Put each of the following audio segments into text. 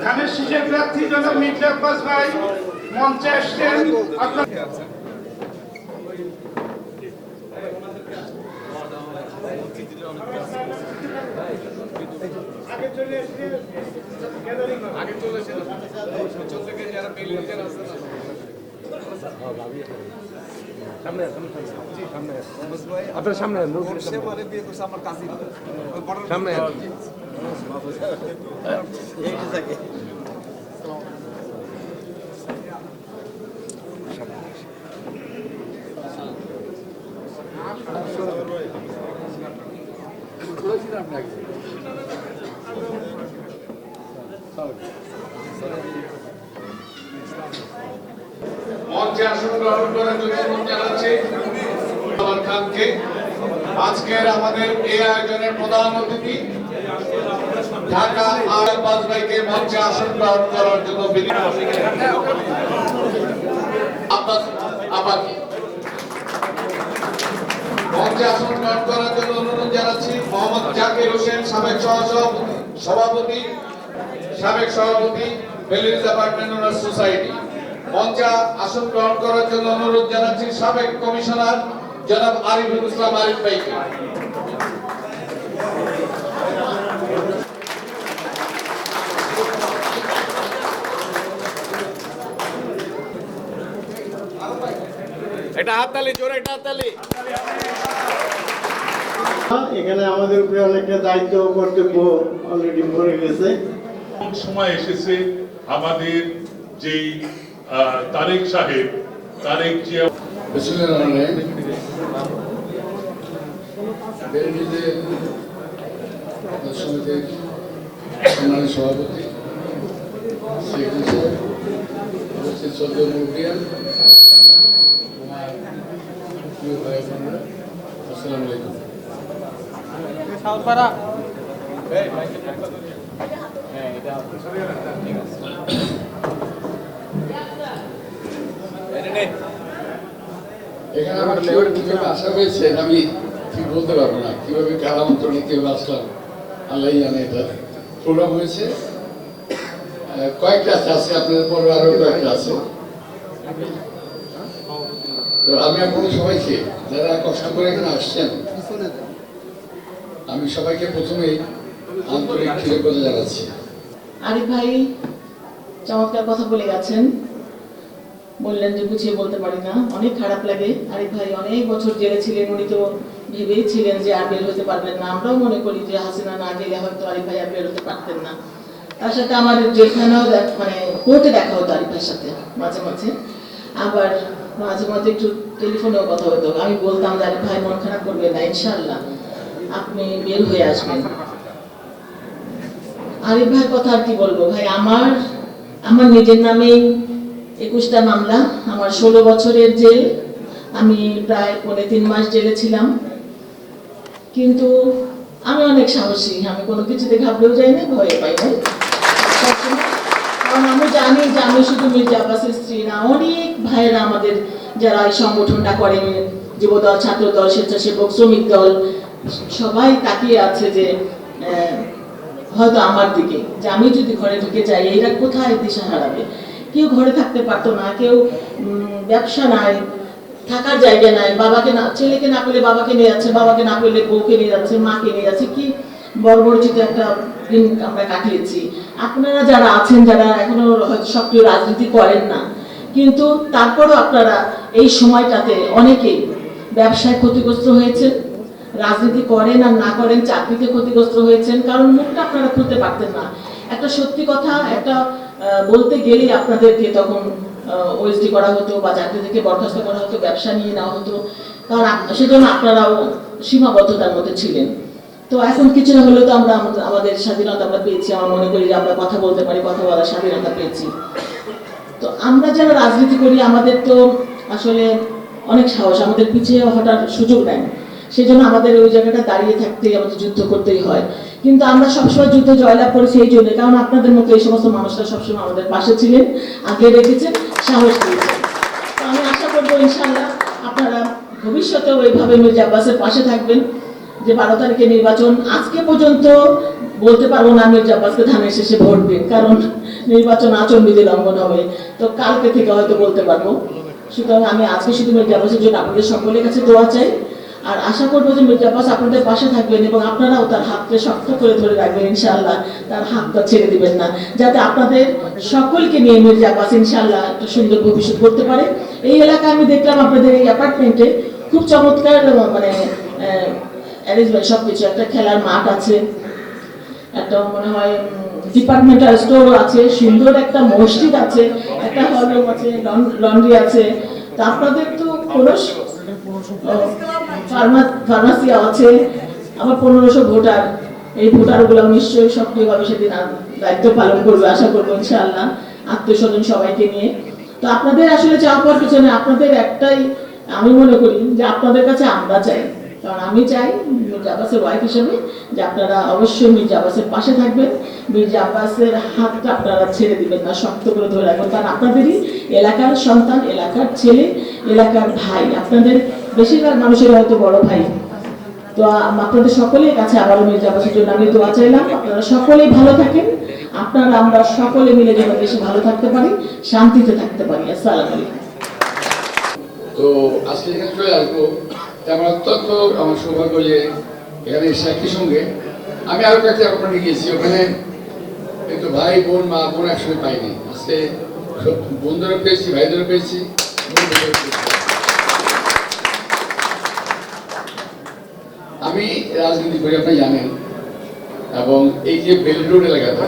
ধানের শীষের প্রার্থী জনাব মির্জা আব্বাস ভাই মঞ্চে আসছেন। আপনার সামনে সামনে মঞ্চে আসন গ্রহণ করার জন্য অনুরোধ জানাচ্ছি আমার খানকে। আজকের আমাদের এই আয়োজনের প্রধান অতিথি ঢাকা আব্বাস ভাইকে মঞ্চে আসন গ্রহণ করার জন্য মঞ্চে আসন গ্রহণ করার জন্য অনুরোধ জানাচ্ছি মোহাম্মদ জাকির হোসেন, সাবেক সভাপতি বেলিজ অ্যাপার্টমেন্ট ওনার সোসাইটি। মঞ্চে আসন গ্রহণ করার জন্য অনুরোধ জানাচ্ছি সাবেক কমিশনার জনাব আরিফুল ইসলাম আরিফ ভাইকে। এটা হাততালি, জোরে এটা হাততালি। এখানে আমাদের উপরে অনেকটা দায়িত্ব কর্তব্য অলরেডি পড়ে গেছে। সময় এসেছে আমাদের যেই তারেক সাহেব, তারেক জিয়া সম্মানিত সভাপতি আসসালামু আলাইকুম। এখানে আমার কিভাবে আসা হয়েছে আমি ঠিক বলতে পারবো না, কিভাবে কার আমন্ত্রণে কিভাবে আসলাম আল্লাহ জানে। এটা প্রোগ্রাম হয়েছে, কয়েকটা আছে আপনাদের পরে আরো কয়েকটা আছে। তো আমি আপনাদের সবাইকে যারা কষ্ট করে এখানে আসছেন, আমি সবাইকে প্রথমেই আন্তরিক কৃতজ্ঞতা জানাচ্ছি। আরিফ ভাই চমৎকার কথা বলে গেছেন, বললেন যে গুছিয়ে বলতে পারি না, অনেক খারাপ লাগে। আরিফ ভাই অনেক বছর জেলে ছিলেন, উনি তো ভেবেই ছিলেন যে আর বের হতে পারবেন না। আমরাও মনে করি যে হাসিনা না গেলে হয়তো আরিফ ভাই আর বের হতে পারতেন না। তার সাথে আমার জেলখানাও মানে কোর্টে দেখা হতো আরিফ ভাইয়ের সাথে মাঝে মাঝে, আবার মাঝে মাঝে একটু টেলিফোনেও কথা হতো। আমি বলতাম যে আরিফ ভাই মন খারাপ করবেন না, ইনশাআল্লাহ আপনি বের হয়ে আসবেন। আরিফ ভাইয়ের কথা আর কি বলবো ভাই, আমার নিজের নামেই 21টা মামলা, আমার 16 বছরের জেল, আমি প্রায় 3.5 মাস জেলে ছিলাম। কিন্তু আমি অনেক সাহসী, আমি কোনো কিছুতে ঘাবড়েও যাই না, ভয়ে পাই না। কারণ আমি জানি যে আমি শুধু মির্জা আব্বাসের স্ত্রী না, অনেক ভাইয়েরা আমাদের যারা এই সংগঠনটা করে, যুবদল, ছাত্রদল, স্বেচ্ছাসেবক, শ্রমিক দল, সবাই তাকিয়ে আছে যে হয়তো আমার দিকে, যে আমি যদি ঘরে ঢুকে যাই এরা কোথায় দিশা হারাবে। কেউ ঘরে থাকতে পারতো না, কেউ ব্যবসা নাই, থাকার জায়গা নাই, বাবাকে না, ছেলেকে না পেলে বাবাকে নিয়ে যাচ্ছে, বাবাকে না পেলে বউকে নিয়ে যাচ্ছে, মাকে নিয়ে যাচ্ছে। কি বর্বরচিত একটা দিন আমরা কাটিয়েছি। আপনারা যারা আছেন, যারা এখনো হয়তো সক্রিয় রাজনীতি করেন না, কিন্তু তারপরও আপনারা এই সময়টাতে অনেকেই ব্যবসায় ক্ষতিগ্রস্ত হয়েছেন, রাজনীতি করেন আর না করেন চাকরিতে ক্ষতিগ্রস্ত হয়েছেন, কারণ মুখটা আপনারা খুলতে পারতেন না। একটা সত্যি কথা একটা বলতে গেলেই আপনাদেরকে তখন ওএসডি করা হতো বা চাকরি থেকে বরখাস্ত করা হতো, ব্যবসা নিয়ে নেওয়া হতো, কারণ সেজন্য আপনারাও সীমাবদ্ধতার মধ্যে ছিলেন। তো এখন কিছুটা হলেও তো আমরা আমাদের স্বাধীনতা আমরা পেয়েছি, আমার মনে করি যে আমরা কথা বলতে পারি, কথা বলার স্বাধীনতা পেয়েছি। তো আমরা যারা রাজনীতি করি আমাদের তো আসলে অনেক সাহস, আমাদের পিছিয়ে হঠাৎ সুযোগ দেয়, সেই জন্য আমাদের ওই জায়গাটা দাঁড়িয়ে থাকতেই, আমাদের যুদ্ধ করতেই হয়। কিন্তু আমরা সবসময় যুদ্ধ জয়লাভ করেছি এই জন্য, কারণ আপনাদের মতো এই সমস্ত মানুষরা সবসময় আমাদের পাশে ছিলেন, আগে রেখেছেন, সাহস দিয়েছেন। তো আমি আশা করবো ইনশাল্লাহ আপনারা ভবিষ্যতেও এইভাবে মির্জা আব্বাসের পাশে থাকবেন। যে 12 তারিখে নির্বাচন, আজকে পর্যন্ত বলতে পারবো না মির্জা আব্বাসকে ধানের শেষে ভোট দিন, কারণ নির্বাচন আচরণবিধি লঙ্ঘন হবে। তো কালকে থেকে হয়তো বলতে পারবো। সুতরাং আমি আজকে শুধু মির্জা আব্বাসের জন্য আপনাদের সকলের কাছে দোয়া চাই, আর আশা করবো যে মির্জা আব্বাস আপনাদের পাশে থাকবেন এবং আপনারাও তার হাতকে শক্ত করে ধরে রাখবেন ইনশাআল্লাহ, তার হাতটা ছেড়ে দিবেন না, যাতে আপনাদের সকলকে নিয়ে মির্জা আব্বাস ইনশাআল্লাহ একটা সুন্দর ভবিষ্যৎ করতে পারে। এই এলাকায় আমি দেখলাম আপনাদের এই অ্যাপার্টমেন্টে খুব চমৎকার মানে অ্যারেঞ্জমেন্ট, সবকিছু, একটা খেলার মাঠ আছে, একটা মনে হয় ডিপার্টমেন্টাল স্টোর আছে, সুন্দর একটা মসজিদ আছে, একটা হলরুম আছে, লন্ড্রি আছে। তা আপনাদের তো কোনো ফার্মাসি আছে, আমার 1500 ভোটার, এই ভোটারগুলো নিশ্চয়ই সক্রিয়ভাবে সেদিন দায়িত্ব পালন করবে আশা করবো ইনশাআল্লাহ, আত্মীয় স্বজন সবাইকে নিয়ে। তো আপনাদের আসলে চাওয়া পাওয়ার পিছনে আপনাদের একটাই, আমি মনে করি যে আপনাদের কাছে আমরা চাই, কারণ আমি চাই মির্জা আব্বাসের ওয়াইফ হিসেবে যে আপনারা অবশ্যই মির্জা আব্বাসের পাশে থাকবেন, মির্জা আব্বাসের হাতটা আপনারা ছেড়ে দিবেন না, শক্ত করে ধরে রাখবেন, কারণ আপনাদেরই এলাকার সন্তান, এলাকার ছেলে, এলাকার ভাই, আপনাদের বেশিরভাগ মানুষের হয়তো বড় ভাই। তো আপনাদের সকলের কাছে আবারও মির্জা আব্বাসের জন্য আমি দোয়া চাইলাম, আপনারা সকলেই ভালো থাকেন, আপনারা আমরা সকলে মিলে যেন দেশে ভালো থাকতে পারি, শান্তিতে থাকতে পারি। আসসালামু আলাইকুম। তো আজকে এখানে চলে আসবো, আমার অত্যন্ত আমার সৌভাগ্য যে এখানে একই সঙ্গে আমি আরো কয়েকটা আপনাকে গিয়েছি, ওখানে কিন্তু ভাই বোন মা বোন একসঙ্গে পাইনি। আজকে বন্ধুরা পেয়েছি, ভাইদেরও পেয়েছি, বোনদেরও পেয়েছি। আমি রাজনীতি করি আপনি জানেন, এবং এই যে বেল রোড এলাকাটা,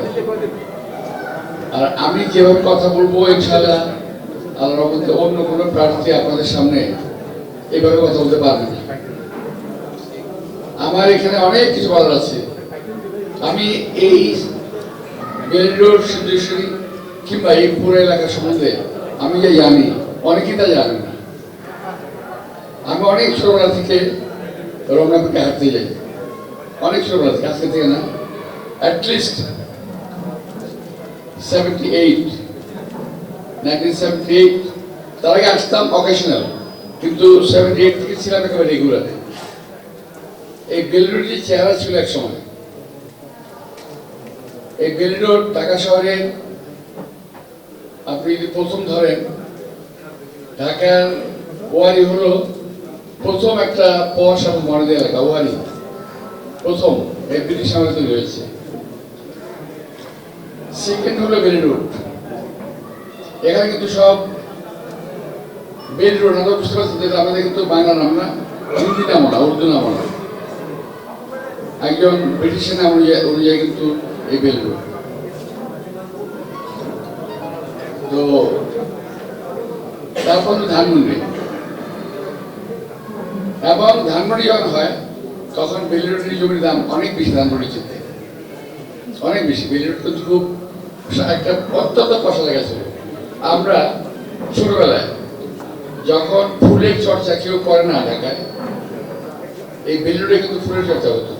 আর আমি যেভাবে কথা বলবো ইনশাআল্লাহ আল্লাহর রহমতে অন্য কোনো প্রার্থী আপনাদের সামনে এইভাবে কথা বলতে পারবে না। আমার এখানে অনেক কিছু বলার আছে। আমি এই বেল রোড, সিদ্ধেশ্বরী কিংবা এই পুরো এলাকা সম্বন্ধে আমি যা জানি অনেকেই তা জানেন না। আমি অনেক ছোটবেলা থেকে রমনাপুরকে হাঁটতে যাই, অনেক ছোটবেলা থেকে, আজকে থেকে না, অ্যাটলিস্ট 1978 তার আগে আসতাম অকেশনাল, কিন্তু 78 থেকে ছিলাম একেবারে রেগুলার। এই বেল রোড যে চেহারা ছিল এক সময়, এই বেল রোড ঢাকা শহরের আপনি যদি প্রথম ধরেন, ঢাকার ওয়ারি হলো প্রথম একটা পশ এবং মডেল এলাকা, ওয়ারি প্রথম এই ব্রিটিশ আমলে তৈরি হয়েছে। সেকেন্ড হলো বেল রোড, এখানে কিন্তু সব বেল রোড, আমরা বুঝতে পারছি যে আমাদের কিন্তু বাংলা নাম না, হিন্দি নাম না, উর্দু নাম না, একজন ব্রিটিশের নাম অনুযায়ী কিন্তু এই বেল রোড। তো তারপর ধানমন্ডি, এবং ধানমন্ডি যখন হয় তখন বেল রোডের জমির দাম অনেক বেশি, ধানমন্ডি চেয়ে অনেক বেশি। বেল রোড কিন্তু খুব একটা অত্যন্ত পয়সা লেগেছিল। আমরা ছোটবেলায় যখন ফুলের চর্চা কেউ করে না ঢাকায়, এই বেল রোডে কিন্তু ফুলের চর্চা হতো,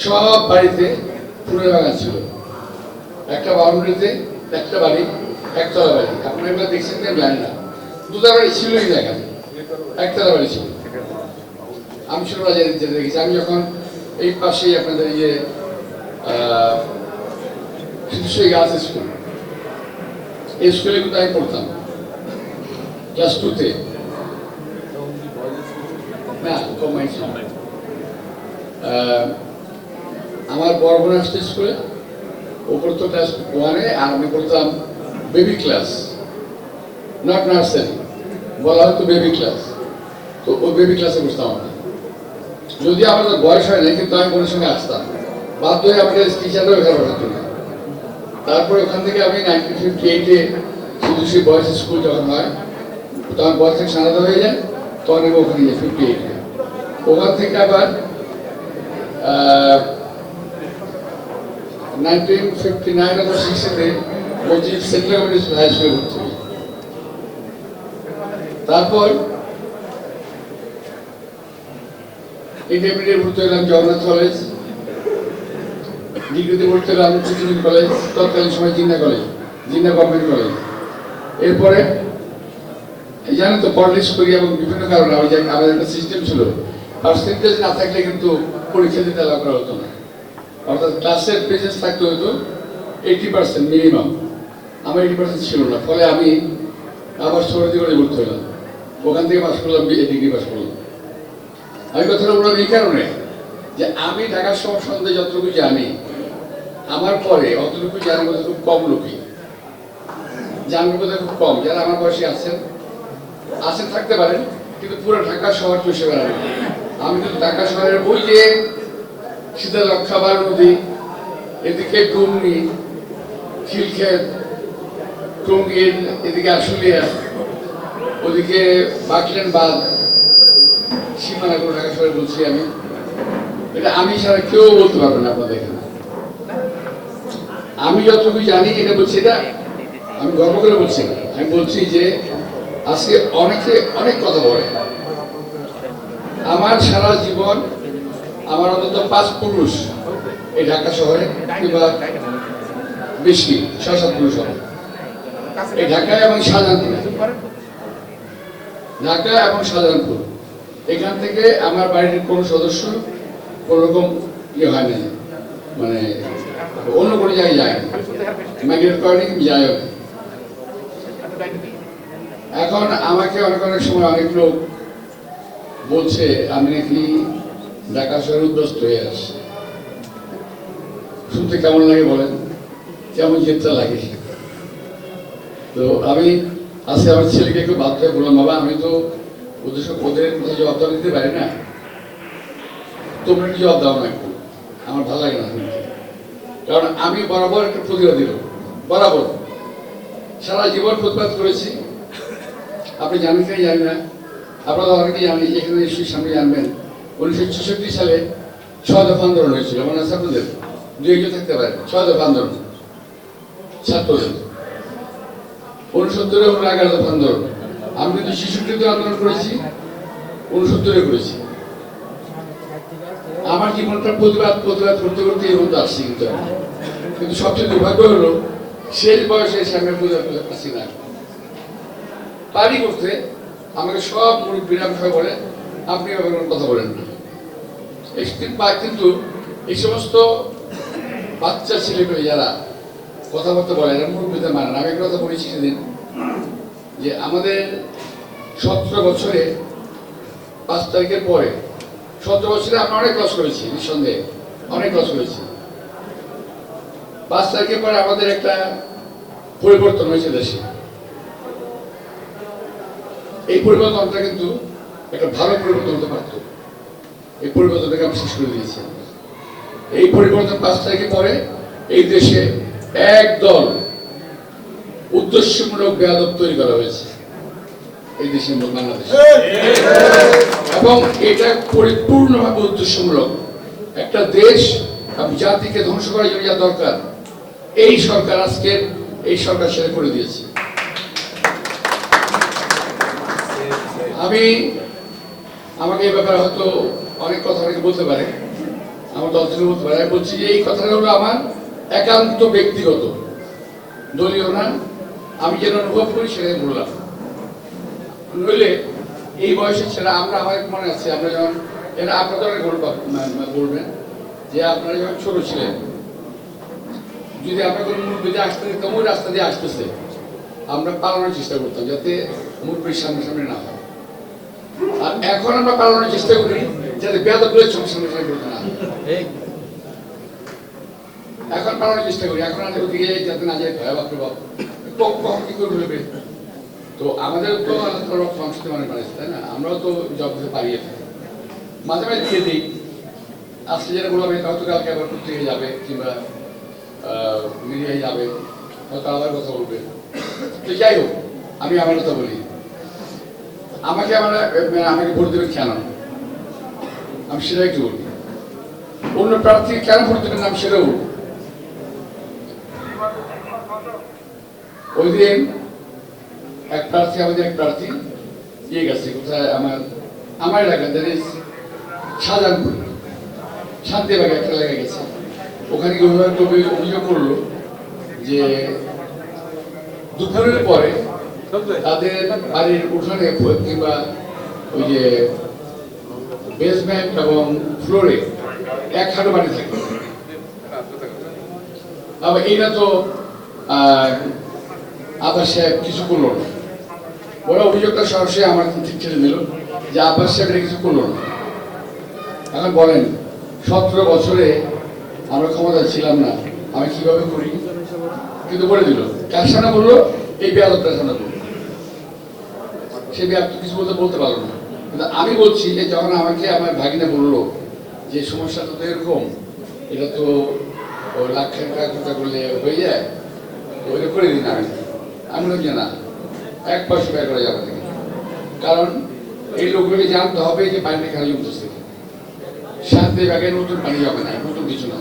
সব বাড়িতে ফুলের বাগান ছিল। একটা বাউন্ডারিতে একটা বাড়ি, একতলা বাড়ি, আপনারা এগুলো দেখছেন কি আমি জানি না, দুতলা বাড়ি ছিলই দেখান, একতলা বাড়ি ছিল। আমি ছোটবেলা যেতে দেখেছি, আমি যখন এই পাশেই আপনাদের ইয়ে শিশুশ্রী গার্লস স্কুল, এই স্কুলে কিন্তু আমি পড়তাম ক্লাস 2-তে, না কম্বাইন্ড ছিল। আমার বড় বোন আসতো স্কুলে, ও পড়তো ক্লাস 1-এ, আর আমি পড়তাম বেবি ক্লাস, নট নার্সারি, বলা হতো বেবি ক্লাস। তো ওই বেবি ক্লাসে বসতাম আমরা, যদি আমাদের বয়স হয় না, কিন্তু আমি বোনের সঙ্গে আসতাম, বাধ্য হয়ে আমাদের টিচাররাও এখানে বসাতো না। তারপরে ওখান থেকে আমি 1958-এ শিশুশ্রী বয়েজ স্কুল যখন হয়, তখন বয়স থেকে স্বাধীনতা হয়ে যায়, তখন আমি ওখানে যাই 58-এ। ওখান থেকে আবার 1959 অথবা 60-তে মসজিদ সেন্ট্রাল গভর্নমেন্ট হাই স্কুলে ভর্তি হই। তারপর ইন্টারমিডিয়েট ভর্তি হলাম জগন্নাথ কলেজ, ডিগ্রিতে ভর্তি হলাম চিকিৎসা কলেজ, তৎকালীন সময় Jinnah college, Jinnah government college. এরপরে জানেন তো পলিটিক্স করি এবং বিভিন্ন কারণে আমাদের একটা সিস্টেম ছিল, পার্সেন্টেজ না থাকলে কিন্তু পরীক্ষা দিতে অ্যালাউ করা হতো না, অর্থাৎ ক্লাসের প্রেজেন্স থাকতে হতো 80% মিনিমাম। আমার 80% ছিল না, ফলে আমি আবার সরদি করে ভর্তি হলাম, ওখান থেকে পাস করলাম, ডিগ্রি পাস করলাম। আমি কথাটা বললাম এই কারণে যে আমি ঢাকার শহর সম্বন্ধে যতটুকু জানি, আমার পরে অতটুকু জানার মধ্যে খুব কম লোকই জানার মধ্যে খুব কম, যারা আমার বয়সী আছেন থাকতে পারেন, কিন্তু পুরো ঢাকা শহর চষে বেড়ানো। আমি কিন্তু ঢাকা শহরের ওই যে শীতলক্ষাবার নদী, এদিকে ডুমনি, খিলক্ষেত, টঙ্গীর, এদিকে আশুলিয়া, ওদিকে বাকলেন বাঁধ, সীমানাগুলো ঢাকা শহরে বলছি আমি। এটা আমি ছাড়া কেউ বলতে পারবে না আপনাদের এখানে। আমি যতটুকু জানি এটা বলছি, এটা আমি গর্ব করে বলছি না, আমি বলছি যে আজকে অনেকে অনেক কথা বলে। আমার সারা জীবন আমার অন্তত 5 পুরুষ এই ঢাকা শহরে, কিংবা বেশি 6-7 পুরুষ হবে এই ঢাকায় এবং শাহজাহানপুরে, ঢাকা এবং শাহজাহানপুর। এখান থেকে আমার বাড়ির কোনো সদস্য কোনো রকম ইয়ে হয় না, মানে অন্য কোনো জায়গায় যায় না, মাইগ্রেট করেনি, যায় না। এখন আমাকে অনেক অনেক সময় অনেক লোক বলছে আমি নাকি ঢাকা শহরে উদ্বস্ত হয়ে আসছি। শুনতে কেমন লাগে বলেন? কেমন চিন্তা লাগে? তো আমি আজকে আমার ছেলেকে একটু বাধ্য হয়ে বললাম, বাবা আমি তো ওদের জবাবটা দিতে পারি না, তোমরা কি জবাব দাও না একটু, আমার ভালো লাগে না শুনতে। কারণ আমি বরাবর একটা প্রতিবাদী লোক, বরাবর সারা জীবন প্রতিবাদ করেছি। আপনি জানেন কি জানি না, আপনারা অনেকেই জানি, এখানে নিশ্চয়ই সামনে জানবেন 1966 সালে 6 দফা আন্দোলন হয়েছিল, মনে আছে আপনাদের? 2 থাকতে পারে, 6 দফা আন্দোলন ছাত্রদের, 69-এ 11 দফা আন্দোলন। আমি কিন্তু 66-তে আন্দোলন করেছি, 69-এ করেছি। আমার জীবনটা প্রতিবাদ করতে করতে এই মতো আসছি। কিন্তু সবচেয়ে দুর্ভাগ্য হলো শেষ বয়সে সামনে প্রতিবাদ করতে পারছি না, পারি করতে। আমাকে সব মুরব্বীরা সবাই বলে আপনি কথা বলেন না, কিন্তু এই সমস্ত বাচ্চা ছেলেগুলো যারা কথাবার্তা বলে, এরা মুরব্বীদের মানে না। আমি একটা কথা বলেছি সেদিন, যে আমাদের 17 বছরে 5 তারিখের পরে, 17 বছরে আমরা অনেক লস করেছি, নিঃসন্দেহে অনেক লস করেছি। 5 তারিখের পরে আমাদের একটা পরিবর্তন হয়েছে দেশে। এই পরিবর্তনটা কিন্তু একটা ভালো পরিবর্তন হতে পারত, এই পরিবর্তনটাকে আমি শেষ করে দিয়েছি। এই পরিবর্তন 5 তারিখের পরে এই দেশে একদল উদ্দেশ্যমূলক বেয়াদব তৈরি করা হয়েছে এই দেশের বাংলাদেশে, এবং এটা পরিপূর্ণভাবে উদ্দেশ্যমূলক। একটা দেশ এবং জাতিকে ধ্বংস করার জন্য যা দরকার, এই সরকার আজকে এই সরকার সেটা করে দিয়েছে। আমাকে এই ব্যাপারে হয়তো অনেক কথা অনেকে বলতে পারে, আমার দল থেকে বলতে পারে। আমি বলছি যে এই কথাটা হলো আমার একান্ত ব্যক্তিগত, দলীয় না। আমি যেন অনুভব করি সেটাই বললাম। নইলে এই বয়সের ছেলে আমরা, আমার মনে আছে আমরা যখন, এরা আপনাদের বলবেন যে আপনারা যখন ছোট ছিলেন, যদি আমরা কোনো মুরব্বীতে আসতে দিতাম, ওই রাস্তা দিয়ে আসতেছে, আমরা পালানোর চেষ্টা করতাম যাতে মুরব্বীর সামনে না হয়। আর এখন আমরা পালানোর চেষ্টা করি যাতে বেয়াদবদের সামনে করতে না। এখন পালানোর চেষ্টা করি, এখন আমাদের ওদিকে যাতে না যায় ভয় বাপরে বাপ কখন কি করে ভেবে। তো আমাদের তো সংস্কৃতি মানে বাড়ছে, তাই না? আমরাও তো জব দিতে পারিয়ে থাকি, মাঝে মাঝে দিয়ে দিই। আজকে যেটা বললাম, হয়তো কালকে আবার প্রত্যেকে যাবে, কিংবা মিডিয়ায় যাবে, হয়তো আবার কথা বলবে। তো যাই হোক, আমি আমার কথা বলি। আমাকে ভোট দেবেন কেন, আমি সেটা একটু বলি। অন্য প্রার্থী কেন ভোট দেবেন নাম সেটাও বলবো। ওই দিন আমাদের এক প্রার্থী ইয়ে গেছে কোথায় আমার এলাকা শাহজাহানপুর শান্তিবাগে একটা এলাকা গেছে, ওখানে গিয়ে অভিযোগ করলো যে দুপুরের পরে তাদের বাড়ির উঠানে কিংবা ওই যে বেসমেন্ট এবং ফ্লোরে এক হাঁটু বাড়ি থাকে। আবার এইটা তো আব্বাস সাহেব কিছু করলো না, ওরা অভিযোগটা সরাসরি আমার ঠিক ছেড়ে দিল যে আব্বাস সাহেব এটা কিছু করলো না। এখন বলেন 17 বছরে আমরা ক্ষমতা ছিলাম না, আমি কিভাবে করি? কিন্তু বলে দিল, কার সামনে বললো? এই বেয়াদবটার সামনে বললো। সে বেয়াদ কিছু বলতে পারলো না, কিন্তু আমি বলছি যে যখন আমাকে আমার ভাগিনা বললো যে সমস্যাটা তো এরকম, এটা তো লাখ টাকা করলে হয়ে যায়, ওইটা করে দিন। আমি বললাম যে না, 1 পয়সা ব্যয় করা যাবে না, কারণ এই লোকগুলোকে জানতে হবে যে পানিটা খালি উঠতেছে। শান্তিবাগে নতুন পানি যাবে না, নতুন কিছু না,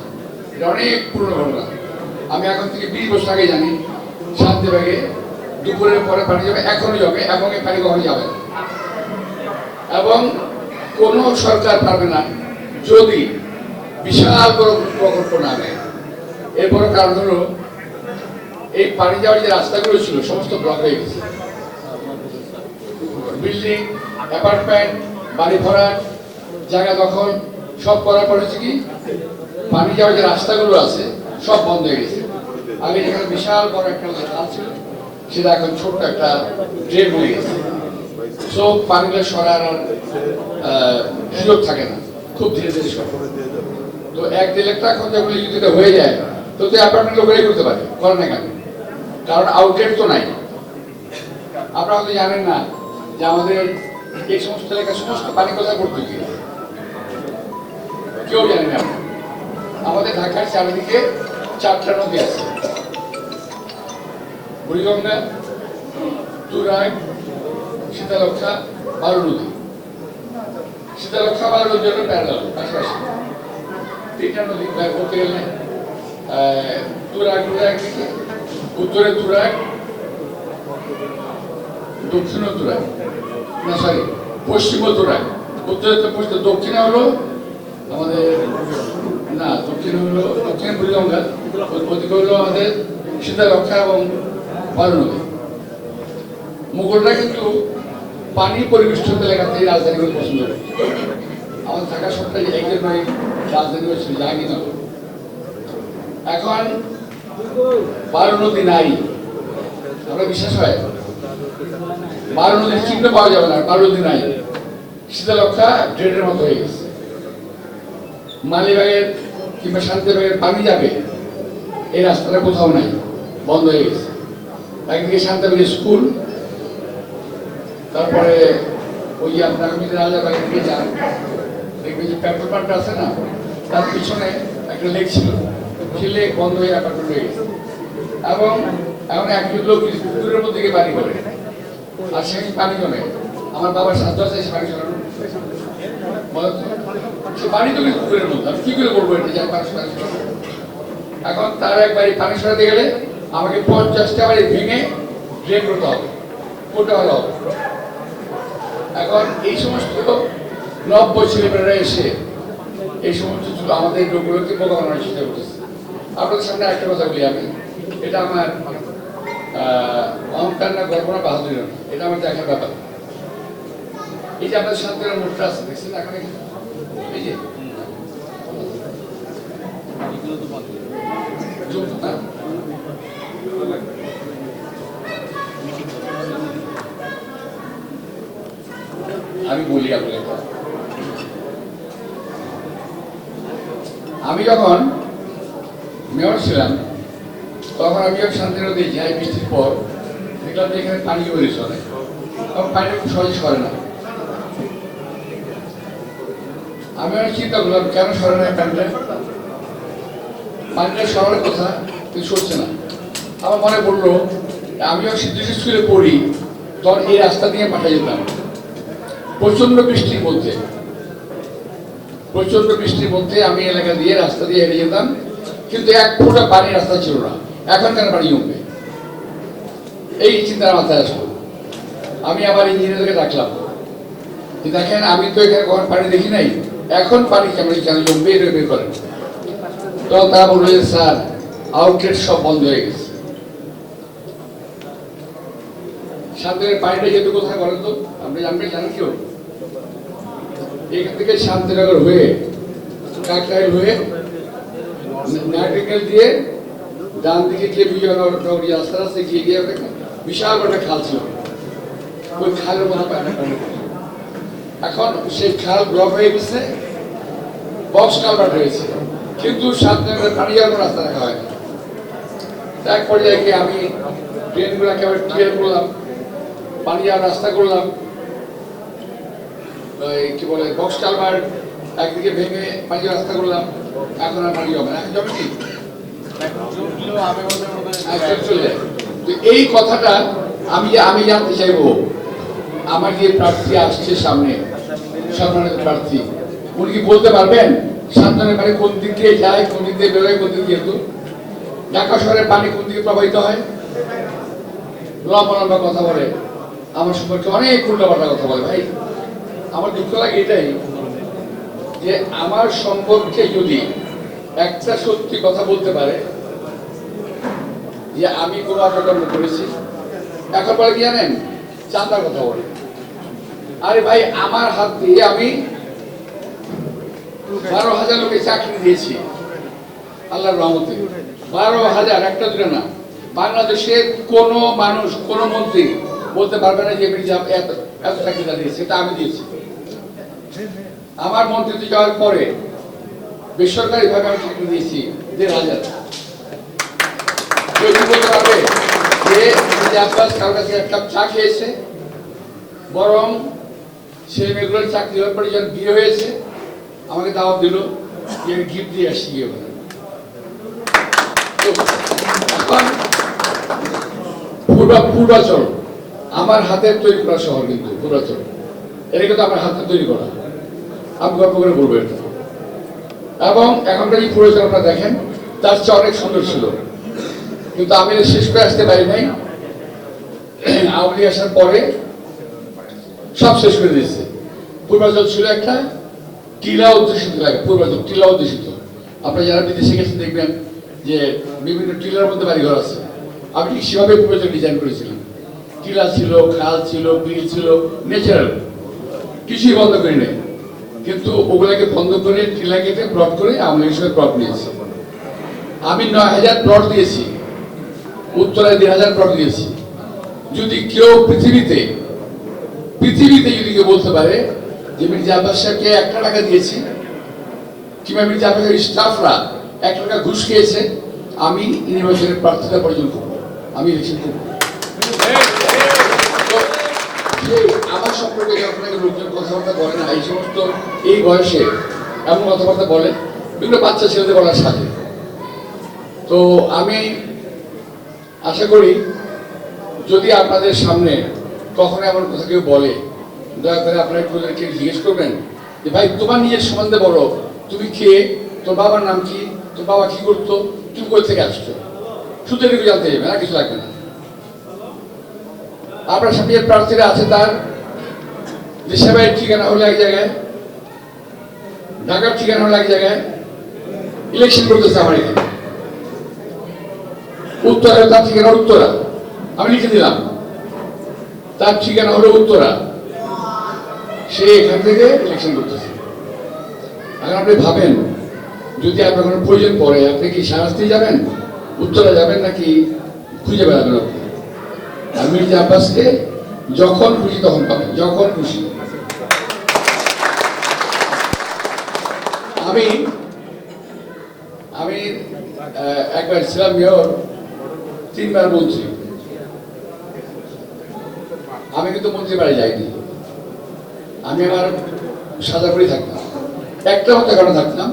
এটা অনেক পুরনো ঘটনা। আমি এখন থেকে 20 বছর আগে জানি শান্তিবাগে দুপুরের পরে পানি যাবে, এখনই যাবে, এবং এই পানি কখনো যাবে না। এবং কোনো সরকার পারবে না যদি বিশাল বড় প্রকল্প না নেয়। এর বড় কারণ হলো এই পানি যাওয়ার যে রাস্তাগুলো ছিল সমস্ত ব্লক হয়ে গেছে। বিল্ডিং, অ্যাপার্টমেন্ট, বাড়ি ভরাট, জায়গা দখল সব করার পর হচ্ছে কি পানি যাওয়ার যে রাস্তাগুলো আছে সব বন্ধ হয়ে গেছে। আগে যেখানে বিশাল বড় একটা খাল ছিল সেটা এখন ছোট্ট একটা ড্রেন হয়ে গেছে। সো পানিগুলো সরার সুযোগ থাকে না, খুব ধীরে ধীরে সরে। তো 1-1.5 লাখ টাকা খরচা করলে যদি এটা হয়ে যায় তো অ্যাপার্টমেন্ট লোকেরাই করতে পারে, করে না কেন? কারণ আউটলেট তো নাই। আপনারা হয়তো জানেন না যে আমাদের এই সমস্ত এলাকার সমস্ত পানি কোথায় পড়তে গিয়ে কেউ জানে না। আমাদের ঢাকার চারিদিকে 4টা নদী আছে, বুড়িগঙ্গা, তুরাগ, শীতলক্ষা, বারো নদী। শীতলক্ষা বারো নদী হলো প্যারালাল, পাশাপাশি 3টা নদী বলতে গেলে তুরাগ একদিকে, উত্তরে তুরাগ, দক্ষিণ তুরাগ, না সরি পশ্চিম তুরাগ। উত্তরে তো পশ্চিম, দক্ষিণে হলো আমাদের না, দক্ষিণে হলো দক্ষিণে বুড়িগঙ্গা, ওদিকে হলো আমাদের শীতলক্ষা এবং বারো নদী। মুঘলরা কিন্তু পানি পরিবেষ্টিত এলাকাতেই রাজধানীগুলো পছন্দ করে। আমাদের ঢাকা শহরটা একজন নয় রাজধানী হয়েছিল জাহাঙ্গীরনগর। এখন বারো নদী নাই, আমরা বিশ্বাস হয় বারো নদীর চিহ্ন পাওয়া যাবে না, বারো নদী নাই। শীতলক্ষা ড্রেনের মতো হয়ে গেছে। মালিবাগের কিংবা শান্তিবাগের পানি যাবে এই রাস্তাটা কোথাও নাই, বন্ধ হয়ে গেছে। একদিকে শান্তিবাগের স্কুল, তারপরে ওই যে আপনার রাজাবাগের দিকে যান, দেখবেন যে পেট্রোল পাম্পটা আছে না, তার পিছনে একটা লেক ছিল, সেই লেক বন্ধ হয়ে অ্যাপার্টমেন্ট হয়ে গেছে। এবং এখন একজন লোক পুকুরের মধ্যে গিয়ে বাড়ি করে, আর সেখানে পানি জমে। আমার বাবার সাধ্য আছে সে পানি সরানো, সে পানি তো পুকুরের মধ্যে, আমি কি করে করবো এটা যে পানি সরানো? এখন তার এক বাড়ি পানি সরাতে গেলে আমাকে 50টা বাড়ি ভেঙে ড্রেন করতে হবে, কোটা হলে হবে। এখন এই সমস্ত 90 ছেলেমেয়েরা এসে এই সমস্ত আমাদের লোকগুলোকে বোকা বানানোর চেষ্টা করতেছে। আপনাদের সামনে একটা কথা বলি আমি, এটা আমার অহংকার না, গর্ব না, বাহাদুরি না, এটা আমার দেখার ব্যাপার। এই যে আপনাদের শান্তির মুখটা আছে দেখছেন এখন, এই যে আমি বলি আপনাকে, আমি যখন মেয়র ছিলাম তখন আমি শান্তি নদী যাই, বৃষ্টির পর দেখলাম যে এখানে পানি জমে গেছে অনেক, তখন পানিটা খুব সহজে সরে না। আমি অনেক চিন্তা করলাম কেন সরে না পানিটা সরার কথা কিন্তু সরছে না। আমার মনে পড়লো আমি যখন সিদ্ধেশ্বর স্কুলে পড়ি তখন এই রাস্তা দিয়ে পাঠা যেতাম প্রচন্ড বৃষ্টির মধ্যে, প্রচন্ড বৃষ্টির মধ্যে আমি এলাকা দিয়ে রাস্তা দিয়ে হেঁটে যেতাম, কিন্তু এক ফোঁটা পানি রাস্তা ছিল না। এখনকার পানি জমবে, এই চিন্তার মাথায় আসলো। আমি আবার ইঞ্জিনিয়ারকে ডাকলাম, দেখেন আমি তো এখানে কখন পানি দেখি নাই, এখন পানি কেন জমবে এটা বের করেন। তো তারা বললো যে স্যার আউটলেট সব বন্ধ হয়ে গেছে। শান্তিনগরের পানিটা যেহেতু কোথায় বলেন তো, আপনি জানেন কেউ? এখান থেকে শান্তিনগর হয়ে কাকরাইল হয়ে নাইটিঙ্গেল দিয়ে ডান দিকে গিয়ে বিজয়নগর রাস্তা রাস্তায় গিয়ে গিয়ে বিশাল একটা খাল ছিল, ওই খালের মধ্যে এখন সেই খাল ব্লক হয়ে গেছে, বক্স কালভার্ট হয়েছে, কিন্তু শান্তিনগরের পানি যাওয়ার রাস্তা রাখা হয়। এক পর্যায়ে গিয়ে আমি ট্রেনগুলো একেবারে ক্লিয়ার করলাম, পানি যাওয়ার রাস্তা করলাম, কি বলে বক্স কালভার্ট একদিকে ভেঙে পানি যাওয়ার রাস্তা করলাম। এখন আর পানি জমে না, এখন জমে কি চলে যায়। তো এই কথাটা আমি জানতে চাইবো, আমার যে প্রার্থী আসছে সামনে, সম্মানিত প্রার্থী, উনি কি বলতে পারবেন শান্তনের পানি কোন দিক দিয়ে যায়, কোন দিক দিয়ে বেরোয়, কোন দিক দিয়ে ঢাকা শহরের পানি কোন দিকে প্রবাহিত হয়? লম্বা লম্বা কথা বলে, আমার সম্পর্কে অনেক উল্টাপাল্টা কথা বলে। ভাই আমার দুঃখ লাগে এটাই যে আমার সম্পর্কে যদি একটা সত্যি কথা বলতে পারে যে আমি কোনো অপকর্ম করেছি, এখন বলে কি জানেন, চাঁদার কথা বলে। আরে ভাই আমার হাত দিয়ে আমি 12,000 লোকে চাকরি দিয়েছি আল্লাহর রহমতে, 12,000, একটা দুটো না। বাংলাদেশের কোন মানুষ, কোন মন্ত্রী বলতে পারবে না যে এত চাকরি দিয়েছে, এটা আমি দিয়েছি। আমার মন্ত্রিত্ব যাওয়ার পরে বেসরকারি ভাবে আমি চাকরি দিয়েছি 1,500। কেউ বলতে পারবে যে আব্বাস কারোর কাছে এক কাপ চা খেয়েছে? বরং ছেলে মেয়েগুলোর চাকরি হওয়ার পরে যখন বিয়ে হয়েছে আমাকে দাওয়াত দিল, আমি গিফট দিয়ে আসছি গিয়ে ওখানে। এখন পূর্বাচল আমার হাতের তৈরি করা শহর, কিন্তু পূর্বাচল এটা কিন্তু আমার হাতে তৈরি করা, আমি গল্প করে বলবো এটা। এবং এখনকার যে পূর্বাচল আপনারা দেখেন তার চেয়ে অনেক সুন্দর ছিল, কিন্তু আমি শেষ করে আসতে পারি নাই। আওয়ামী লীগ আসার পরে সব শেষ করে দিয়েছে। পূর্বাচল ছিল একটা টিলা অধ্যুষিত এলাকা, পূর্বাচল টিলা অধ্যুষিত। আপনারা যারা বিদেশে গেছেন দেখবেন যে বিভিন্ন টিলার মধ্যে বাড়িঘর আছে। আমি ঠিক সেভাবে পূর্বাচল ডিজাইন করেছিলাম। টিলা ছিল, খাল ছিল, বিল ছিল, ন্যাচারাল, কিছুই বন্ধ করি নাই। কিন্তু ওগুলাকে বন্ধ করে টিলা কেটে প্লট করে আওয়ামী লীগের সঙ্গে প্লট নিয়েছি। আমি 9,000 প্লট দিয়েছি, উত্তরায় 1,000 প্লট দিয়েছি। যদি কেউ পৃথিবীতে যদি কেউ বলতে পারে যে মির্জা আব্বাস সাহেবকে 1 টাকা দিয়েছি কিংবা মির্জা আব্বাসের স্টাফরা 1 টাকা ঘুষ খেয়েছে, আমি নির্বাচনের প্রার্থীতা পর্যন্ত করবো, আমি ইলেকশন করবো। আমার সম্পর্কে যখন লোকজন কথাবার্তা বলে না, এই সমস্ত এই বয়সে এমন কথাবার্তা বলে বিভিন্ন বাচ্চা ছেলেদের বলার সাথে। তো আমি আশা করি যদি আপনাদের সামনে কখনো এমন কথা কেউ বলে, দয়া করে আপনারা একটুদেরকে জিজ্ঞেস করবেন যে ভাই তোমার নিজের সম্বন্ধে বলো, তুমি কে, তোর বাবার নাম কি, তোর বাবা কি করতো, তুমি কোথা থেকে আসছো, শুধু এটুকু জানতে যাবে, আর কিছু লাগবে না। আপনার সামনে যে প্রার্থীরা আছে তার দেশের ঠিকানা হলো এক জায়গায়, ঢাকার ঠিকানা হলো এক জায়গায়, ইলেকশন করতেছে আমার এখানে। উত্তরা, তার ঠিকানা উত্তরা, আমি লিখে দিলাম তার ঠিকানা হলো উত্তরা, সে এখান থেকে ইলেকশন করতেছে। এখন আপনি ভাবেন যদি আপনার কোনো প্রয়োজন পড়ে আপনি কি শাস্তি যাবেন, উত্তরা যাবেন, নাকি খুঁজে বেড়াবেন? আপনি মির্জা আব্বাসকে যখন খুশি তখন পাবেন, যখন খুশি। আমি একবার ছিলাম মেয়র, 3 বার মন্ত্রী। আমি কিন্তু মন্ত্রী বাড়ি যাইনি, আমি আমার সাদা করে থাকতাম। একটা কথা কারণ থাকতাম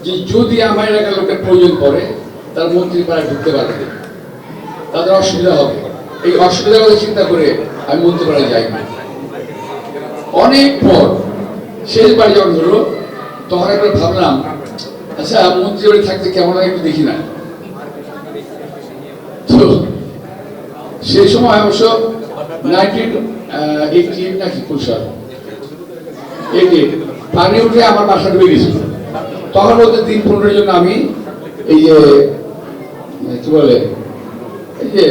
যে যদি আমার এলাকার লোকের প্রয়োজন পড়ে তার মন্ত্রী পাড়ায় ঢুকতে পারবে, তাদের অসুবিধা হবে, এই অসুবিধার কথা চিন্তা করে আমি মন্ত্রী পাড়ায় যাইনি। অনেক পর শেষবার যখন হলো তখন একবার ভাবলাম আচ্ছা মন্ত্রী বাড়ি থাকতে কেমন হয় একটু দেখি না। তো সেই সময় অবশ্য 1988 নাকি কোন সাল, পানি উঠে আমার বাসা ডুবে গেছিল। তখন বলতে 3-15 জন আমি এই যে কি বলে এই যে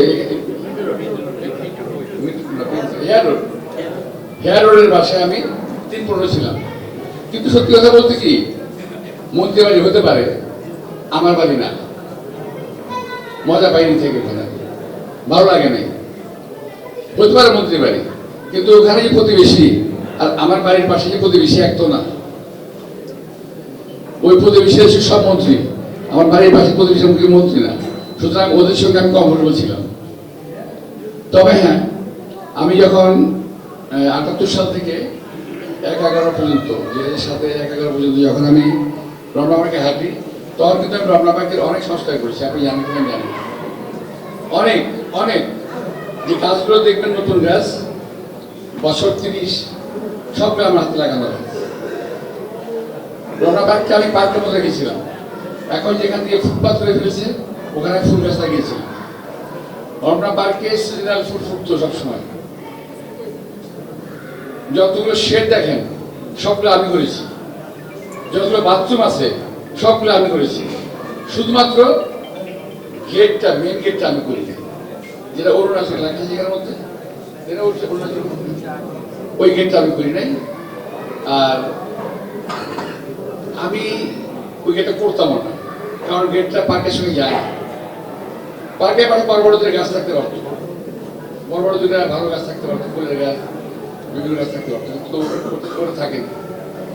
হেয়ার রোডের বাসায় আমি 3-15 ছিলাম। কিন্তু সত্যি কথা বলতে কি, মন্ত্রী বাড়ি হতে পারে, আমার বাড়ি না। মজা পাইনি থেকে ওখানে, ভালো লাগে নাই। হতে পারে মন্ত্রী বাড়ি, কিন্তু ওখানে যে প্রতিবেশী আর আমার বাড়ির পাশে যে প্রতিবেশী এক তো না। ওই প্রতিবেশী হচ্ছে সব মন্ত্রী, আমার বাড়ির পাশে প্রতিবেশী মন্ত্রী না। সুতরাং ওদের সঙ্গে আমি কমফোর্টেবল ছিলাম। তবে হ্যাঁ, আমি যখন 78 সাল থেকে 11 পর্যন্ত, 2007-11 পর্যন্ত যখন আমি রমনা পার্কে হাঁটি, তখন কিন্তু আমি রমনা পার্কের অনেক সংস্কার করেছি। আপনি জানেন কিনা জানি, অনেক অনেক যে গাছগুলো দেখবেন নতুন গাছ, বছর 30 সবগুলো আমার হাতে লাগানো হয়। রমনা পার্ককে আমি পার্কের মতো রেখেছিলাম। এখন যেখান থেকে ফুটপাথ করে ফেলেছে ওখানে ফুল গাছ লাগিয়েছিলাম। রমনা পার্কে সিজনাল ফুল ফুটতো সবসময়। যতগুলো শেড দেখেন সবগুলো আমি করেছি, যতগুলো বাথরুম আছে সবগুলো আমি করেছি। শুধুমাত্র গেটটা, মেন গেটটা আমি করি নাই, যেটা অরুণাচল লেখা জায়গার মধ্যে, যেটা অরুণাচল, ওই গেটটা আমি করি নাই। আর আমি ওই গেটটা করতাম না, কারণ গেটটা পার্কের সঙ্গে যায় না। পার্কের পাশে বড় বড় দুটো গাছ থাকতে পারতো, বড় বড় দুটো ভালো গাছ থাকতে পারতো, ফুলের গাছ, বিভিন্ন গাছ থাকতে পারতো, তো করে থাকে।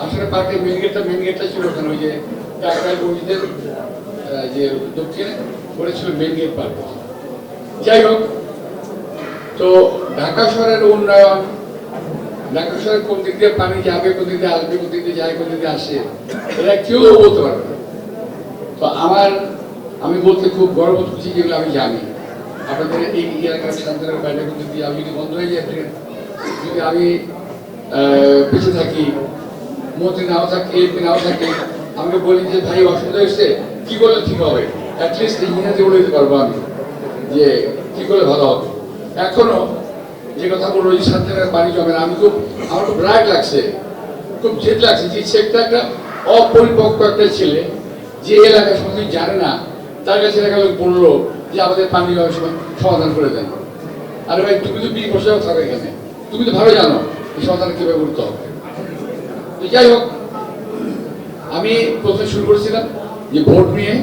আসলে পার্কের মেন গেটটা ছিল ওখানে, ওই যে টাকায় মসজিদের যে দক্ষিণে করেছিল মেন গেট পার্ক। যাই হোক, তো ঢাকা শহরের উন্নয়ন, ঢাকা শহরের কোন দিক দিয়ে পানি যাবে, কোন দিক দিয়ে আসবে, কোন দিক দিয়ে যায়, কোন দিক দিয়ে আসে, এটা কেউ বলতে পারবে না। তো আমি বলতে খুব গর্ব করছি, যেগুলো আমি জানি। আপনাদের এই এলাকার শান্তনের বাইরে যদি আমি যদি বন্ধ হয়ে যায়, যদি আমি পিছিয়ে থাকি, মন্ত্রী নাও থাকে, এমপি নাও থাকে, আমাকে বলি যে ভাই অসুবিধা হয়েছে, কি করলে ঠিক হবে, অ্যাটলিস্ট ইংরেজি বলে দিতে পারবো আমি যে কি করলে ভালো হবে। এখনো যে কথা বলবো, যে শান্তনের পানি জমে না, আমার খুব রাগ লাগছে, খুব জেদ লাগছে যে ছেলেটা একটা অপরিপক্ক একটা ছেলে, যে এলাকার সম্বন্ধে জানে না, তার কাছে এলাকার লোক বললো যে আমাদের পানি সমাধান করে দেন। আরে ভাই, তুমি তো 20 বছর থাকো এখানে, তুমি তো ভালো জানো এই সমাধান কিভাবে করতে হবে। তো যাই হোক, আমি প্রথমে শুরু করেছিলাম যে ভোট নিয়ে,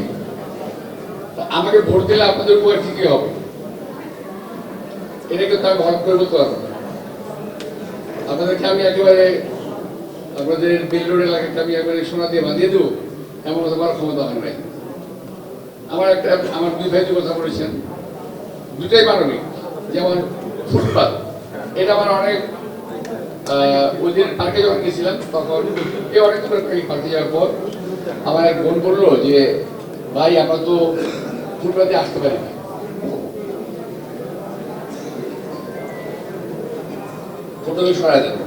আমাকে ভোট দিলে আপনাদের উপকার ঠিকই হবে, এটা কিন্তু আমি ভালো করে বলতে পারবো না। আপনাদেরকে আমি একেবারে আপনাদের বেল রোড এলাকাকে আমি একবারে সোনা দিয়ে বাঁধিয়ে দেবো, এমন কথা বলার ক্ষমতা আমার নাই। আমার 2 ভাই কথা বলেছেন, দুটাই মানবিক। যেমন ফুটপাথ, এটা আমার অনেক, ওই দিন পার্কে যখন গেছিলাম তখন অনেক পার্কে যাওয়ার পর আমার এক বোন বললো যে ভাই আমরা তো ফুটপাথে আসতে পারি না। ফটোকে সরাই দেন,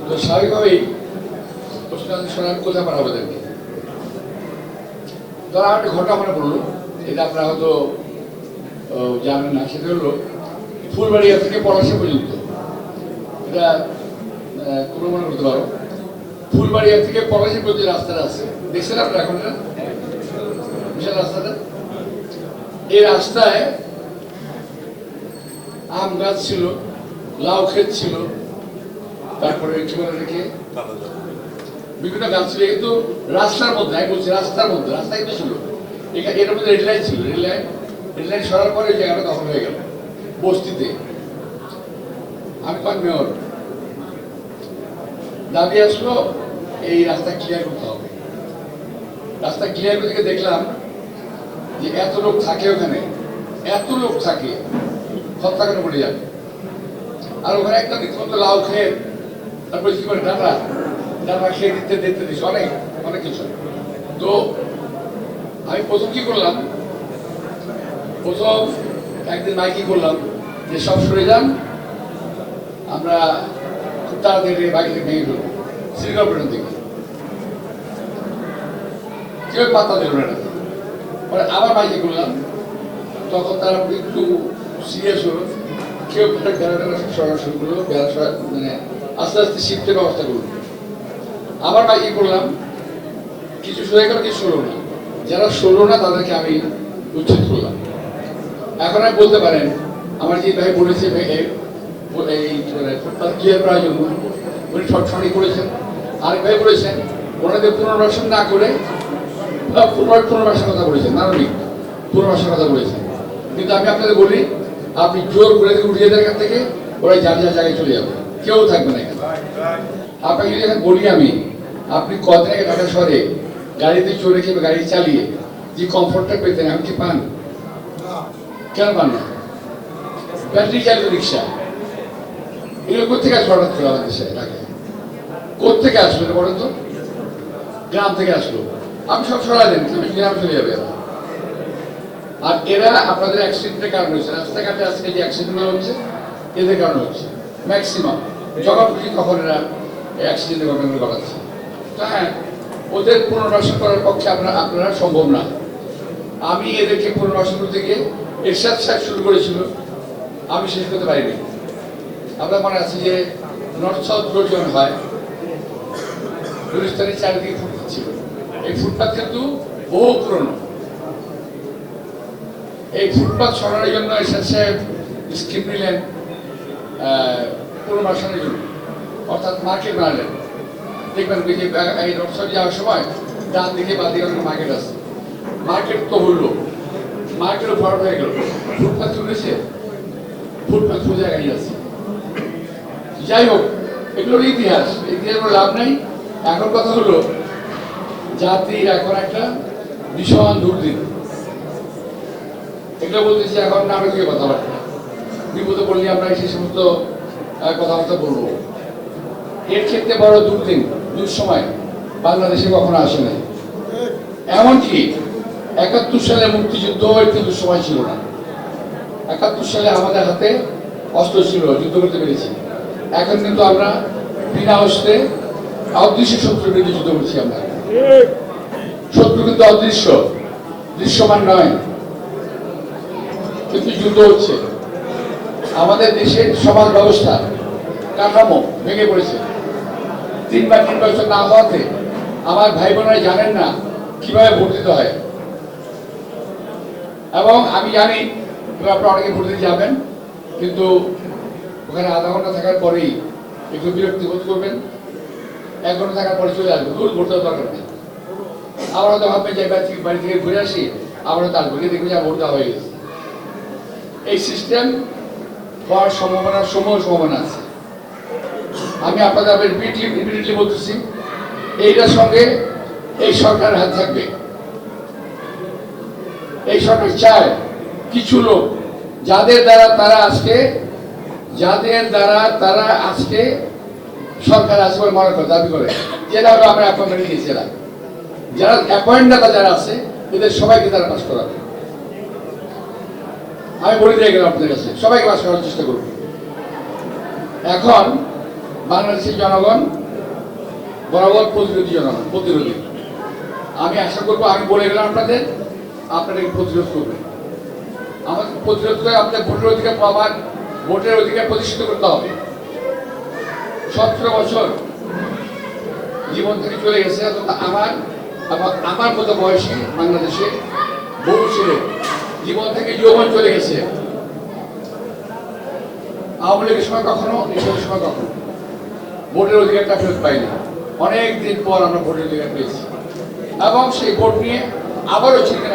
তো স্বাভাবিকভাবেই প্রশ্ন সরান কোথায় পাঠাবো তাদেরকে। ধর একটা ঘটনা মনে পড়লো, এটা আপনারা হয়তো জানেন না, সেটা হলো ফুলবাড়িয়া থেকে পলাশা পর্যন্ত, এটা তোমরা মনে করতে পারো, ফুলবাড়িয়া থেকে পলাশা পর্যন্ত রাস্তাটা আছে, দেখছেন আপনারা এখন না বিশাল রাস্তাটা। এই রাস্তায় আম গাছ ছিল, লাউ ক্ষেত ছিল, তারপরে কি বলে রেখে বিভিন্ন গাছ ছিল, কিন্তু রাস্তার মধ্যে, আমি বলছি রাস্তার মধ্যে, রাস্তা কিন্তু ছিল, এর মধ্যে রেল লাইন ছিল, রেল লাইন সরার পরে ওই জায়গাটা দখল হয়ে গেল বস্তিতে। আমি তখন মেয়র, দাবি আসলো এই রাস্তা ক্লিয়ার করতে হবে। রাস্তা ক্লিয়ার করে দেখলাম যে এত লোক থাকে ওখানে, এত লোক থাকে, হত্যা করে পড়ে যাবে। আর ওখানে একটা রীতিমতো লাউ খেয়ে, তারপরে কি করে ডাটা খেয়ে দিতে দিস, অনেক অনেক কিছু। তো আমি প্রথম কি করলাম, প্রথম একদিন মাইকিং করলাম যে সব সরে যান, আমরা খুব তাড়াতাড়ি বাইকটা ভেঙে ফেলবো শ্রীকালপটন থেকে। কেউ পাত্তা দিল না। পরে আবার বাইকে করলাম, তখন তারা একটু সিরিয়াস হলো, কেউ বেড়াটা সরা শুরু করলো, বেড়া মানে আস্তে আস্তে শিফটের ব্যবস্থা করলো। আবার বাইকে করলাম, কিছু সরে গেল, কিছু সরলো না। যারা সরলো না তাদেরকে আমি উচ্ছেদ করলাম। এখন আমি বলতে পারেন আমার যে ভাই বলেছে এই ফুটপাথ ক্লিয়ার করার জন্য উনি সঠিক করেছেন। আরেক ভাই বলেছেন ওনাদের পুনর্বাসন না করে পুনর্বাসনের কথা বলেছেন, নারণিক পুনর্বাসনের কথা বলেছেন। কিন্তু আমি আপনাদের বলি, আপনি জোর করে উঠিয়ে দেন এখান থেকে, ওরা যার যার জায়গায় চলে যাবে, কেউ থাকবে না এখানে। আপনাকে যদি এখন বলি আমি, আপনি কদিন আগে ঢাকা শহরে গাড়িতে চড়ে কিংবা গাড়ি চালিয়ে যে কমফোর্টটা পেতেন, আপনি কি পান? কেন পান না? ব্যাটারি চালিত রিক্সা এগুলো কোথেকে আসলো? হঠাৎ করে আমাদের দেশে ঢাকায় কোথেকে আসলো এটা বলেন তো? গ্রাম থেকে আসলো। আমি সব সরাই দেন, আমি গ্রাম চলে যাবে। আর এরা আপনাদের অ্যাক্সিডেন্টের কারণ হচ্ছে, রাস্তাঘাটে আজকে যে অ্যাক্সিডেন্ট হচ্ছে এদের কারণে হচ্ছে ম্যাক্সিমাম। যখন খুশি তখন এরা অ্যাক্সিডেন্টের ঘটনা ঘটাচ্ছে। তো হ্যাঁ, ওদের পুনর্বাসন করার পক্ষে আপনারা সম্ভব না। আমি এদেরকে পুনর্বাসন করতে গিয়ে এরশাদ সাহেব শুরু করেছিল, আমি শেষ করতে পারিনি। আপনার মনে আছে যে নর্থ সাউথ রোড যখন হয়, গুলিস্তানের চারিদিকে ফুটপাথ ছিল। এই ফুটপাথ কিন্তু বহু পুরনো। এই ফুটপাথ সরানোর জন্য এরশাদ সাহেব স্কিম নিলেন পুনর্বাসনের জন্য, অর্থাৎ মার্কেট বানালেন। দেখবেন এই নর্থ সাউথ যাওয়ার সময় ডান দিকে বা দিকে মার্কেট আছে, মার্কেট তো হলো, মার্কেটও ভরাট হয়ে গেল, ফুটপাথ তুলেছে, ফুটপাথ খুঁজে জায়গায় আছে। যাই হোক, এগুলোর ইতিহাস, ইতিহাসের লাভ নাই। এখন কথা হলো জাতির এখন একটা ভীষণ দুর্দিন। এগুলো বলতেছি এখন নাটকীয় কথাবার্তা, বিপদে পড়লে আমরা সেই সমস্ত কথাবার্তা বলবো। এর ক্ষেত্রে বড় দুর্দিন, দুঃসময় বাংলাদেশে কখনো আসে নাই। এমনকি ৭১ সালে মুক্তিযুদ্ধ একটি দুঃসময় ছিল না। ৭১ সালে আমাদের হাতে অস্ত্র ছিল, যুদ্ধ করতে পেরেছি। এখন কিন্তু আমরা বিনা অস্ত্রে অদৃশ্য শত্রুর বিরুদ্ধে যুদ্ধ করছি। আমরা শত্রু কিন্তু অদৃশ্য, দৃশ্যমান নয়, কিন্তু যুদ্ধ হচ্ছে। আমাদের দেশের সমাজ ব্যবস্থা কাঠামো ভেঙে পড়েছে। ৩ বা ৩ বছর না হওয়াতে আমার ভাই বোনেরা জানেন না কিভাবে ভোট দিতে হয়। এবং আমি জানি আপনারা অনেকে ভোট দিতে যাবেন, কিন্তু ওখানে আধা ঘন্টা থাকার পরেই একটু বিরক্তি বোধ করবেন, ১ ঘন্টা থাকার পরে চলে আসবে, দূর ভোট দেওয়ার দরকার নেই। আবার হয়তো ভাববেন যে বাড়ি থেকে ঘুরে আসি, আবার তার ঘুরে দেখবে যে ভোট দেওয়া হয়ে গেছে। এই সিস্টেম হওয়ার সম্ভাবনা আছে। আমি আপনাদের রিপিটেডলি বলতেছি, এইটার সঙ্গে এই সরকারের হাত থাকবে। এই সরকার চায় কিছু লোক যাদের দ্বারা তারা আজকে সরকার আছে বলে মনে করে দাবি করে, যেটা হলো আমরা অ্যাপয়েন্টমেন্ট দিয়েছিলাম। যারা অ্যাপয়েন্টদাতা যারা আছে এদের সবাইকে তারা পাস করাবে। আমি বলে দিয়ে গেলাম আপনাদের কাছে, সবাইকে পাস করার চেষ্টা করব। এখন বাংলাদেশের জনগণ বরাবর প্রতিরোধী। আমি আশা করবো, আমি বলে গেলাম আপনাদের, আপনাদেরকে প্রতিরোধ করবেন। আমাদের প্রতিরোধ করে আপনাদের ভোটের অধিকার পাবার, ভোটের অধিকার প্রতিষ্ঠিত করতে হবে। ১৭ বছর জীবন থেকে চলে গেছে। আমার মতো বয়সী বাংলাদেশে বহু ছেলে জীবন থেকে যৌবন চলে গেছে। আওয়ামী লীগের সময় কখনো, এসবের সময় কখনো ভোটের অধিকারটা ফেরত পাইনি। অনেক দিন পর আমরা ভোটের অধিকার পেয়েছি, এবং সেই ভোট নিয়ে আবারও ছিলেন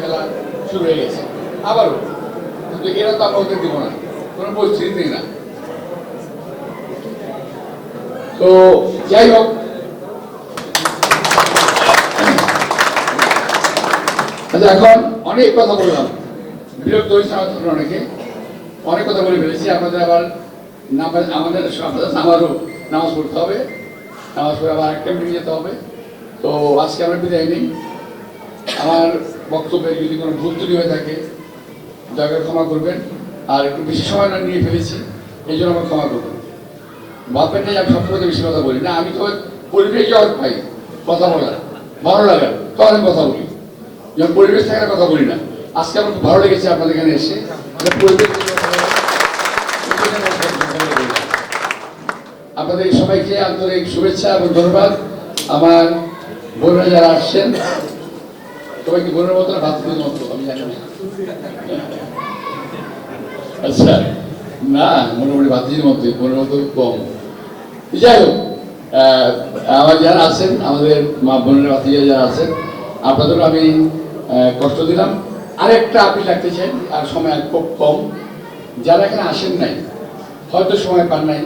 খেলা শুরু হয়ে গেছে আবারও। কিন্তু এরা তো আমরা ওদের দিব না, কোনো পরিস্থিতি না। তো যাই হোক, এখন অনেক কথা বললাম, বিরক্ত হয়েছে অনেকে, অনেক কথা বলে ফেলেছি। আপনাদের আবার আমারও নামাজ পড়তে হবে, নামাজ পড়ে আবার একটা মিটিং যেতে হবে। তো আজকে আমরা বিদায় নিই। আমার বক্তব্যে যদি কোনো ভুল ত্রুটি হয়ে থাকে দয়া করে ক্ষমা করবেন। আর একটু বেশি সময় নিয়ে ফেলেছি, এই জন্য আমার ক্ষমা করবেন। ভাববেন না যে আমি সবসময় বেশি কথা বলি না, আমি তো পরিবেশ জগৎ পাই কথা বলার, ভালো লাগার। তখন আমি কথা বলি, যেমন পরিবেশ থাকার কথা বলি না। আজকে আমার খুব ভালো লেগেছে আপনাদের এখানে এসে, পরিবেশ আপনাদের সবাইকে আন্তরিক শুভেচ্ছা এবং ধন্যবাদ। আমার বোনেরা যারা আসছেন সবাইকে বোনের মতো না ভাতৃদের মতো আমি জানি না, আচ্ছা না মোটামুটি ভাতৃদের মতোই, বোনের মতো কম। যাই হোক, আমার যারা আছেন আমাদের মা বোনেরা ভাতৃরা যারা আছেন আপনাদেরও আমি কষ্ট দিলাম। আরেকটা আপনি রাখতে চাই, আর সময় খুব কম, যারা এখানে আসেন নাই, হয়তো সময় পান নাই,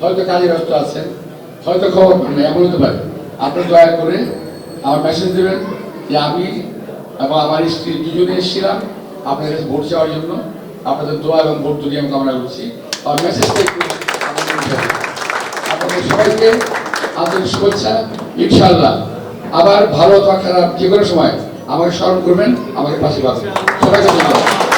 হয়তো কাজে ব্যস্ত আছেন, হয়তো খবর পান নাই, এমন হতে পারে। আপনি দয়া করে আমার মেসেজ দেবেন যে আমি এবং আমার স্ত্রী দুজনে এসেছিলাম আপনাদের কাছে ভোট চাওয়ার জন্য, আপনাদের দোয়া এবং ভোট দুটি আমি কামনা করছি। আর মেসেজটা একটু আপনাদের সবাইকে আন্তরিক শুভেচ্ছা। ইনশাআল্লাহ আবার ভালো অথবা খারাপ যে কোনো সময় আমাকে স্মরণ করবেন, আমাকে পাশে পাবেন। সবাইকে ধন্যবাদ।